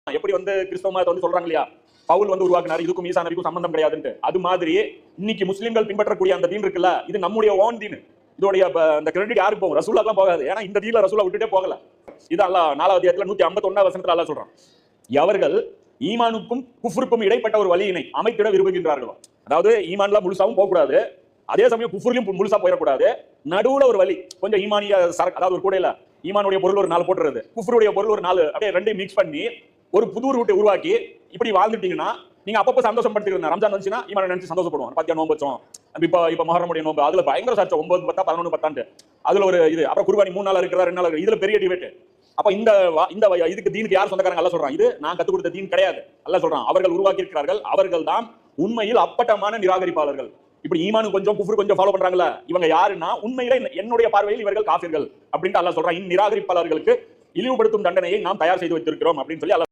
எப்படி கிறிஸ்தவ மதத்தை சொல்றாங்க இல்லையா, பவுல் உருவாக்குனாரு, இதுக்கும் ஈசா நபிக்கும் சம்பந்தம் கிடையாதுன்னு. அது மாதிரி இன்னைக்கு முஸ்லிம்கள் பின்பற்றக்கூடிய அந்த தீன் இருக்குல்ல, இது நம்முடைய ஓன் தீன். இதோடைய அந்த கிரெடிட் யாருக்கு போகும்? ரசூலுல்லாஹ்லாம் போகாது. ஏன்னா இந்த தீன்ல ரசூலுல்லாஹ் விட்டுட்டே போகல. இது அல்லாஹ் 4வது அத்தியாயத்துல 151வது வசனத்துல அல்லாஹ் சொல்றான், அவர்கள் ஈமானுக்கும் குஃப்ருக்கும் இடைப்பட்ட ஒரு வழியினை அமைத்திட விரும்புகின்றார்களோ. அதாவது ஈமான்ல முழுசாவும் போக கூடாது, அதே சமயம் குஃப்ர்லயும் முழுசா போயிடக்கூடாது. நடுவுல ஒரு வழி, கொஞ்சம் ஈமானிய சரக்கு, அதாவது ஒரு கூடையில ஈமானுடைய பொருள் ஒரு 4 போட்டுறது, குஃப்ருடைய பொருள் ஒரு 4, அப்படியே ரெண்டையும் மிக்ஸ் பண்ணி ஒரு புது ரூட்டை உருவாக்கி இப்படி வாழ்ந்துட்டீங்கன்னா நீங்க அப்பப்போ சந்தோஷப்படுத்திருங்க. ரம்ஜான் வந்துச்சுன்னா ஈமான நினைச்சு சந்தோஷப்படுவோம். பாத்தியா நோம்பு வச்சோம், இப்ப மொஹர்ரமுடைய நோம்பு, அதுல பயங்கர சர்ச்சை, 9 10 11 10 அதுல ஒரு இது. அப்புறம் குர்பானி 3 நாள் இருக்கிறதா 2 நாள் இருக்கிறது, இதுல பெரிய டிபேட். அப்ப இந்த இதுக்கு தீனுக்கு யார் சொந்தக்காரங்க? அல்லாஹ் சொல்றான், இது நான் கத்துக் கொடுத்த தீன் கிடையாது. அல்லாஹ் சொல்றான், அவர்கள் உருவாக்கி இருக்கிறார்கள், அவர்கள் தான் உண்மையில் அப்பட்டமான நிராகரிப்பாளர்கள். இப்படி ஈமானு கொஞ்சம் குஃப்ர் கொஞ்சம் ஃபாலோ பண்றாங்கல்ல, இவங்க யாருன்னா உண்மையில என்னுடைய பார்வையில் இவர்கள் காஃபிர்கள் அப்படின்ட்டு அல்லாஹ் சொல்றான். நிராகரிப்பாளர்களுக்கு இழிவுபடுத்தும் தண்டனையை நாம் தயார் செய்து வைத்திருக்கிறோம் அப்படின்னு சொல்லி அல்லாஹ்